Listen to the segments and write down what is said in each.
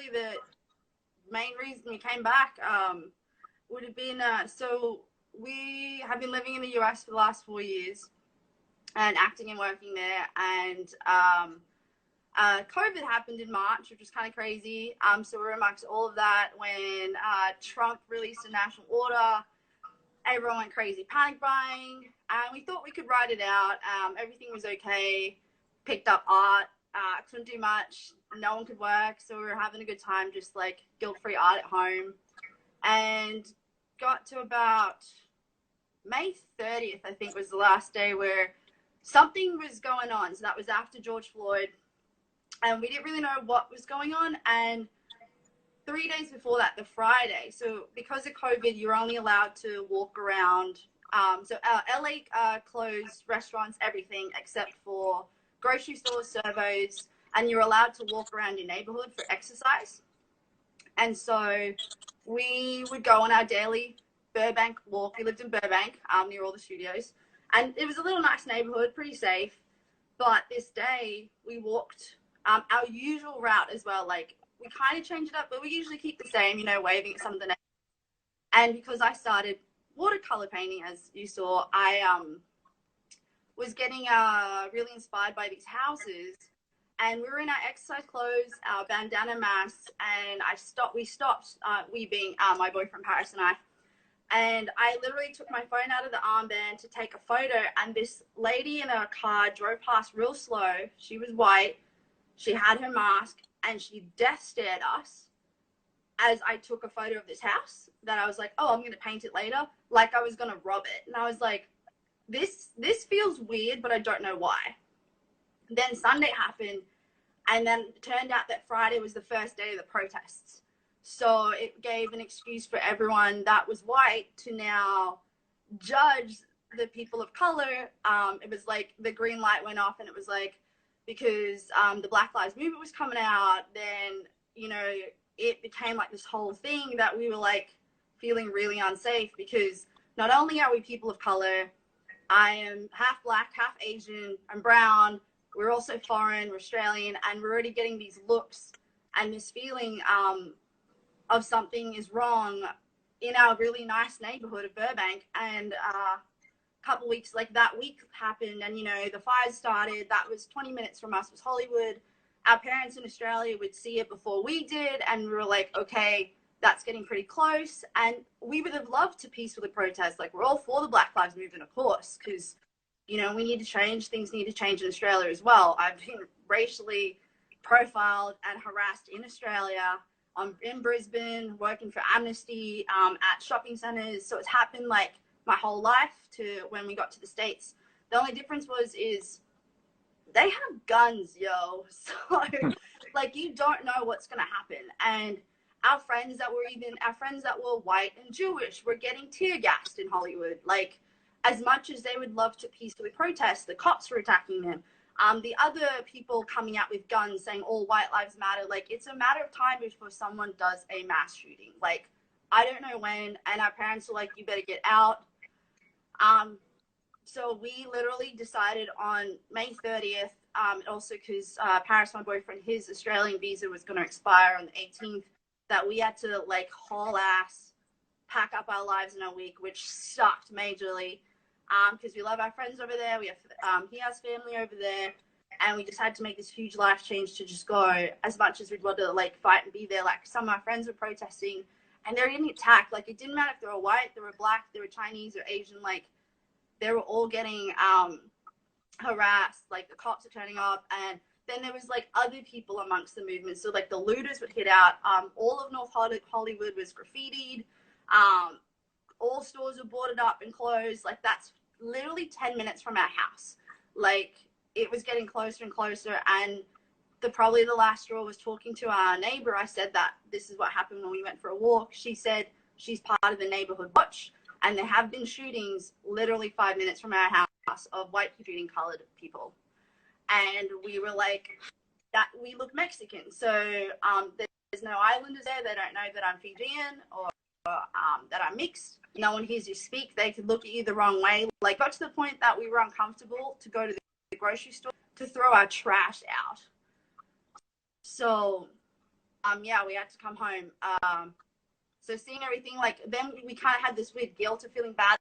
probably the main reason we came back would have been, so we have been living in the US for the last 4 years and acting and working there. And COVID happened in March, which was kind of crazy. So we were amongst all of that when Trump released a national order. Everyone went crazy panic buying, and we thought we could ride it out. Everything was okay. Picked up art. Couldn't do much. No one could work, so we were having a good time, just like guilt-free art at home. And got to about May 30th, I think, was the last day where something was going on. So that was after George Floyd, and we didn't really know what was going on. And 3 days before that, the Friday, so because of COVID, you're only allowed to walk around. So LA closed restaurants, everything except for grocery stores, servos, and you're allowed to walk around your neighborhood for exercise. And so we would go on our daily Burbank walk. We lived in Burbank, near all the studios, and it was a little nice neighborhood, pretty safe. But this day we walked our usual route as well. Like, we kind of change it up, but we usually keep the same, you know, waving at some of the neighbors. And because I started watercolor painting, as you saw, I was getting really inspired by these houses. And we were in our exercise clothes, our bandana masks, and we stopped, we being my boyfriend Paris and I literally took my phone out of the armband to take a photo, and this lady in a car drove past real slow. She was white, she had her mask, and she death stared us as I took a photo of this house that I was like, oh, I'm going to paint it later, like I was going to rob it. And I was like, this feels weird, but I don't know why. Then Sunday happened, and then it turned out that Friday was the first day of the protests. So it gave an excuse for everyone that was white to now judge the people of color. It was like the green light went off, and it was like, because the Black Lives Movement was coming out, then, you know, it became like this whole thing that we were like feeling really unsafe, because not only are we people of color, I am half Black, half Asian, I'm brown, we're also foreign, we're Australian, and we're already getting these looks and this feeling of something is wrong in our really nice neighborhood of Burbank. And couple weeks, like that week happened, and you know, the fires started. That was 20 minutes from us was Hollywood. Our parents in Australia would see it before we did, and we were like, okay, that's getting pretty close. And we would have loved to peacefully protest. Like, we're all for the Black Lives Movement, of course, because, you know, we need to change, things need to change in Australia as well. I've been racially profiled and harassed in Australia. I'm in Brisbane working for Amnesty at shopping centers, so it's happened like my whole life to when we got to the States. The only difference is they have guns, yo. So like, you don't know what's gonna happen. And our friends that were white and Jewish were getting tear gassed in Hollywood. Like, as much as they would love to peacefully protest, the cops were attacking them. The other people coming out with guns saying all white lives matter. Like, it's a matter of time before someone does a mass shooting. Like, I don't know when. And our parents were like, you better get out. So we literally decided on May 30th, also because Paris, my boyfriend, his Australian visa was going to expire on the 18th, that we had to like haul ass, pack up our lives in a week, which sucked majorly, because we love our friends over there. We have he has family over there, and we just had to make this huge life change to just go. As much as we'd want to like fight and be there, like some of my friends were protesting, and they were getting attacked. Like, it didn't matter if they were white, they were Black, they were Chinese or Asian. Like, they were all getting harassed. Like, the cops are turning up, and then there was like other people amongst the movement. So like the looters would hit out. All of North Hollywood was graffitied. All stores were boarded up and closed. Like, that's literally 10 minutes from our house. Like, it was getting closer and closer. And probably the last straw was talking to our neighbor. I said that this is what happened when we went for a walk. She said she's part of the neighborhood watch, and there have been shootings literally 5 minutes from our house of white people shooting colored people. And we were like, that we look Mexican. So there's no islanders there. They don't know that I'm Fijian or that I'm mixed. No one hears you speak. They could look at you the wrong way. Like, got to the point that we were uncomfortable to go to the grocery store to throw our trash out. So yeah, we had to come home. So seeing everything, like, then we kind of had this weird guilt of feeling bad.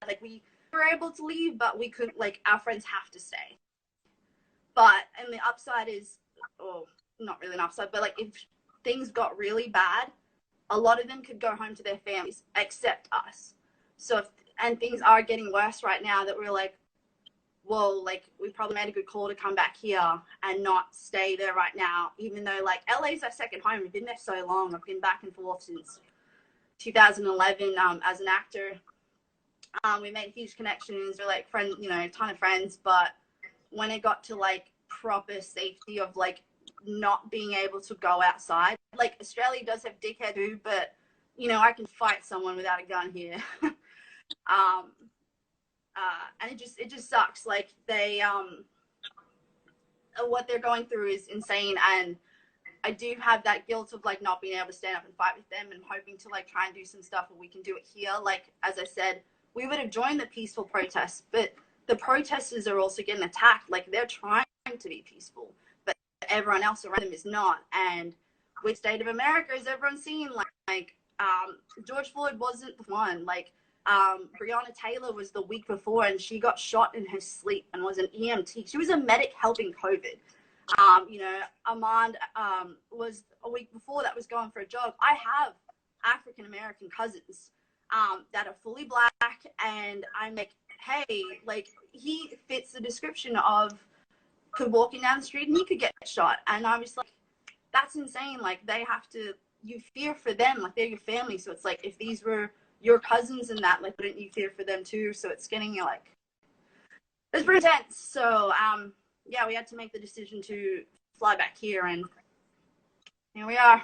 Like, we were able to leave, but we couldn't, like, our friends have to stay. But, and the upside is, oh, not really an upside, but, like, if things got really bad, a lot of them could go home to their families, except us. So, and things are getting worse right now that we're like, whoa, like, we probably made a good call to come back here and not stay there right now, even though, like, LA's our second home. We've been there so long. I've been back and forth since 2011 as an actor. We made huge connections. We're, like, friends, you know, a ton of friends. But when it got to, like, proper safety of, like, not being able to go outside, like, Australia does have dickhead too, but, you know, I can fight someone without a gun here. And it just sucks. Like, they what they're going through is insane, and I do have that guilt of, like, not being able to stand up and fight with them, and hoping to, like, try and do some stuff where we can do it here. Like, as I said, we would have joined the peaceful protests, but the protesters are also getting attacked. Like, they're trying to be peaceful, but everyone else around them is not. And with State of America, as everyone's seen, like George Floyd wasn't the one. Like, Breonna Taylor was the week before, and she got shot in her sleep and was an EMT. She was a medic helping COVID. You know, Armand was a week before that was going for a jog. I have African-American cousins that are fully black, and I'm like, hey, like, he fits the description of could walking down the street and he could get shot. And I was like, that's insane. Like, they have to, you fear for them, like, they're your family. So it's like, if these were your cousins and that, like, wouldn't you fear for them too? So it's getting you, like, it's pretty intense. So yeah, we had to make the decision to fly back here, and here we are.